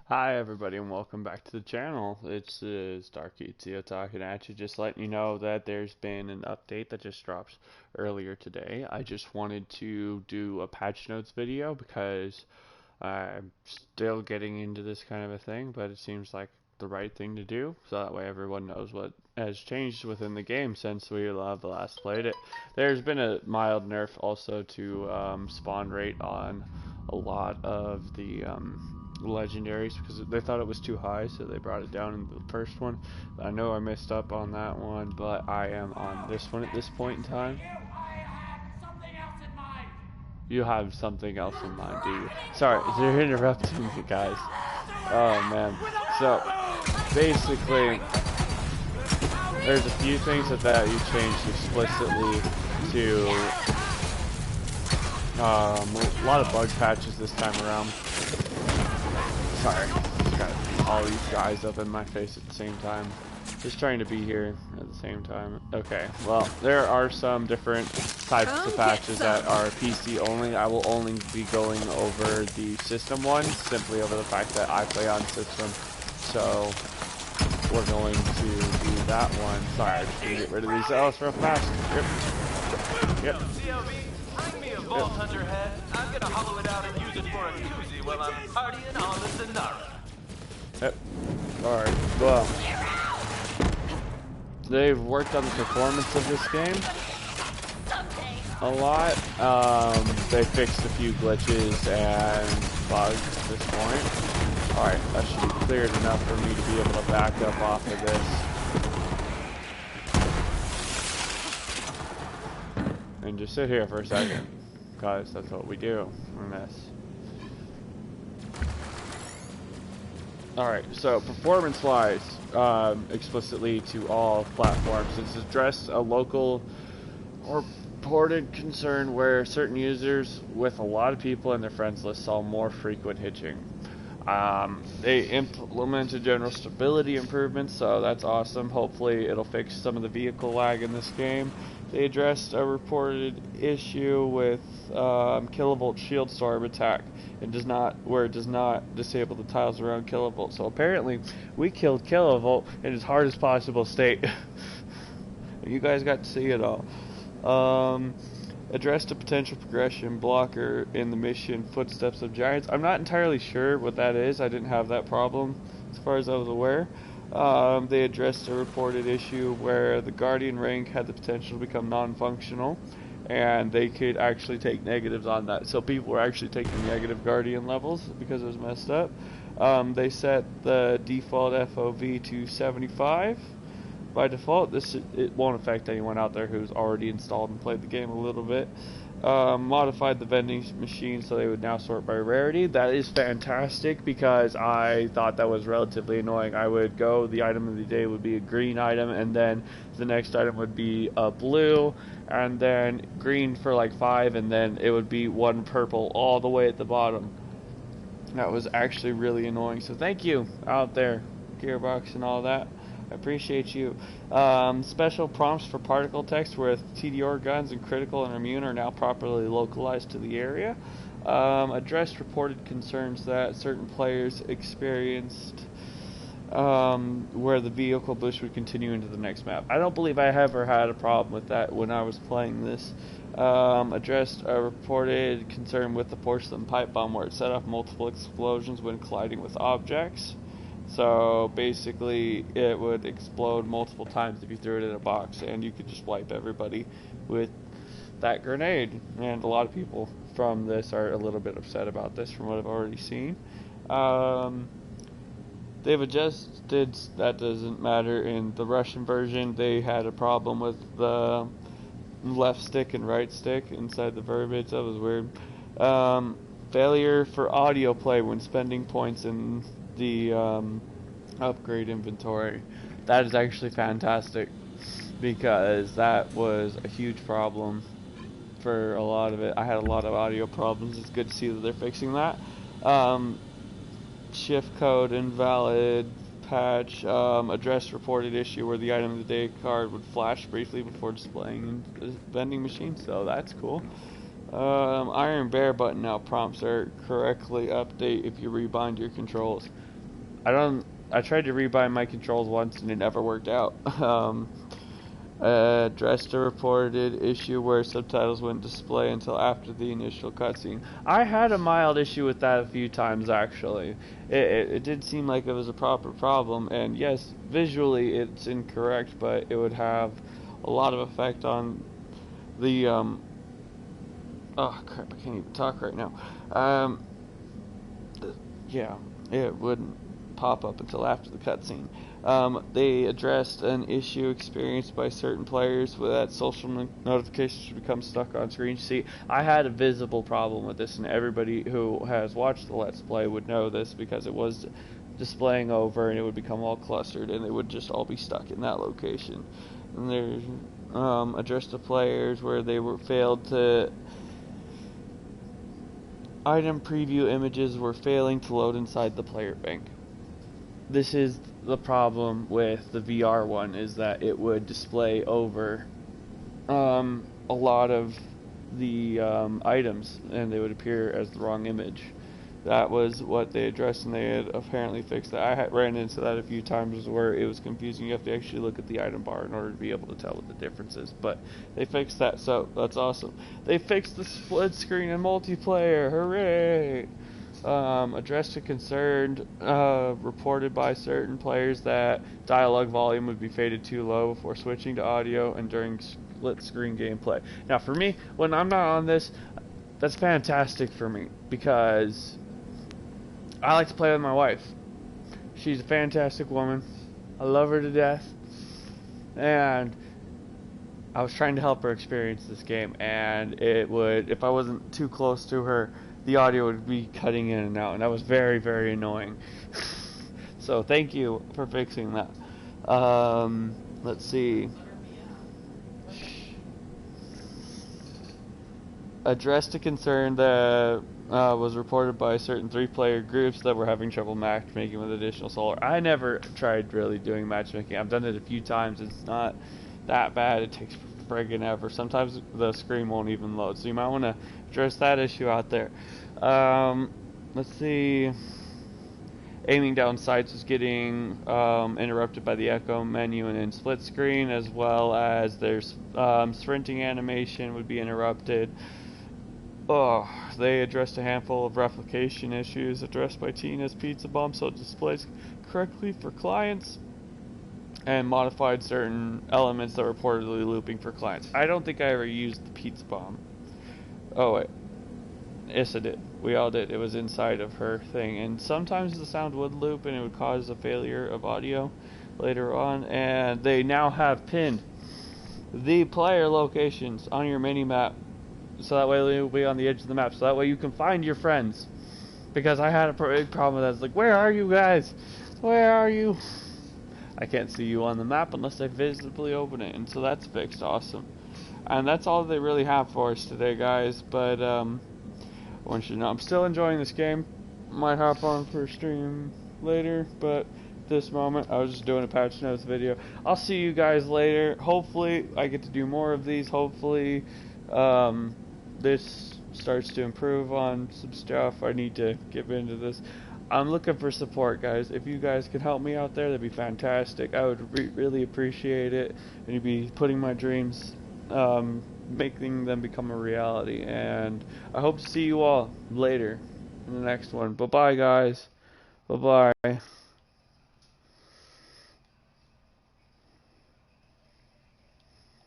Hi everybody and welcome back to the channel. It's Starkeezio talking at you, just letting you know that there's been an update that just dropped earlier today. I just wanted to do a patch notes video because I'm still getting into this kind of a thing, but it seems like the right thing to do, so that way everyone knows what has changed within the game since we last played it. There's been a mild nerf also to spawn rate on a lot of the legendaries because they thought it was too high, so they brought it down in the first one. I know I messed up on that one, but I am on this one at this point in time. You have something else in mind, do you? Sorry, you're interrupting me, guys. Oh man. So basically, there's a few things that you changed explicitly to a lot of bug patches this time around. Sorry, just got all these guys up in my face at the same time. Just trying to be here at the same time. Okay, well, there are some different types of patches that are PC only. I will only be going over the system ones, simply over the fact that I play on system. So, we're going to do that one. Sorry, I'm just going to get rid of these elves real fast. Yep. Bring me a Vault Hunter head. I'm gonna hollow it out and use it for a koozie while I'm partying on the Sonara. Yep. Alright, well. They've worked on the performance of this game a lot. They fixed a few glitches and bugs at this point. Alright, that should be cleared enough for me to be able to back up off of this. And just sit here for a second, guys. That's what we do in this. Alright, so performance-wise, explicitly to all platforms, it's addressed a local or reported concern where certain users with a lot of people in their friends list saw more frequent hitching. They implemented general stability improvements, so that's awesome. Hopefully it'll fix some of the vehicle lag in this game. They addressed a reported issue with kilovolt shield storm attack. It does not disable the tiles around kilovolt. So apparently we killed kilovolt in its hardest possible state. You guys got to see it all. Addressed a potential progression blocker in the mission Footsteps of Giants. I'm not entirely sure what that is. I didn't have that problem as far as I was aware. They addressed a reported issue where the Guardian rank had the potential to become non-functional, and they could actually take negatives on that. So people were actually taking negative Guardian levels because it was messed up. They set the default FOV to 75. By default, it won't affect anyone out there who's already installed and played the game a little bit. Modified the vending machine so they would now sort by rarity. That is fantastic because I thought that was relatively annoying. I would go, the item of the day would be a green item, and then the next item would be a blue, and then green for like 5, and then it would be one purple all the way at the bottom. That was actually really annoying. So thank you out there, Gearbox and all that. I appreciate you. Special prompts for particle text with TDR guns and critical and immune are now properly localized to the area. Addressed reported concerns that certain players experienced where the vehicle boost would continue into the next map. I don't believe I ever had a problem with that when I was playing this. Addressed a reported concern with the porcelain pipe bomb where it set off multiple explosions when colliding with objects. So basically it would explode multiple times if you threw it in a box, and you could just wipe everybody with that grenade. And a lot of people from this are a little bit upset about this from what I've already seen. They've adjusted, that doesn't matter, in the Russian version they had a problem with the left stick and right stick inside the verbiage. That was weird. Failure for audio play when spending points in the upgrade inventory. That is actually fantastic because that was a huge problem for a lot of it. I had a lot of audio problems. It's good to see that they're fixing that. Shift code invalid patch. Address reported issue where the item of the day card would flash briefly before displaying in the vending machine, so that's cool. Iron Bear button now prompts are correctly update if you rebind your controls. I tried to rebind my controls once and it never worked out. Addressed a reported issue where subtitles wouldn't display until after the initial cutscene. I had a mild issue with that a few times actually. It did seem like it was a proper problem, and yes, visually it's incorrect, but it would have a lot of effect on the oh crap, I can't even talk right now. Yeah, it wouldn't pop up until after the cutscene. They addressed an issue experienced by certain players where that social notifications become stuck on screen. See, I had a visible problem with this, and everybody who has watched the Let's Play would know this because it was displaying over and it would become all clustered and they would just all be stuck in that location. And there's addressed to players where they were failed to item preview images were failing to load inside the player bank. This is the problem with the VR one, is that it would display over a lot of the items and they would appear as the wrong image. That was what they addressed, and they had apparently fixed that. I had ran into that a few times where it was confusing. You have to actually look at the item bar in order to be able to tell what the difference is, but they fixed that, so that's awesome. They fixed the split screen in multiplayer, hooray! Addressed to concern reported by certain players that dialogue volume would be faded too low before switching to audio and during split screen gameplay. Now for me, when I'm not on this, that's fantastic for me because I like to play with my wife. She's a fantastic woman. I love her to death. And I was trying to help her experience this game, and it would, if I wasn't too close to her, the audio would be cutting in and out, and that was very, very annoying. So thank you for fixing that. Let's see. Addressed a concern that was reported by certain 3-player groups that were having trouble matchmaking with additional solar. I never tried really doing matchmaking. I've done it a few times. It's not that bad. It takes friggin' ever. Sometimes the screen won't even load, so you might want to address that issue out there. Let's see. Aiming down sights was getting interrupted by the echo menu and in split screen, as well as there's sprinting animation would be interrupted. Oh, they addressed a handful of replication issues addressed by Tina's Pizza Bomb so it displays correctly for clients, and modified certain elements that were reportedly looping for clients. I don't think I ever used the Pizza Bomb. Oh wait. Yes, I did. We all did. It was inside of her thing, and sometimes the sound would loop and it would cause a failure of audio later on, and they now have pinned the player locations on your mini-map, so that way they'll be on the edge of the map, so that way you can find your friends. Because I had a big problem with that. It's like, where are you guys? Where are you? I can't see you on the map unless I visibly open it, and so that's fixed. Awesome. And that's all they really have for us today, guys, but I want you to know I'm still enjoying this game. Might hop on for a stream later, but this moment I was just doing a patch notes video. I'll see you guys later. Hopefully I get to do more of these. Hopefully this starts to improve on some stuff. I need to get into this. I'm looking for support, guys. If you guys can help me out there, that'd be fantastic. I would really appreciate it, and you'd be putting my dreams, making them become a reality. And I hope to see you all later in the next one. Bye bye, guys. Bye bye.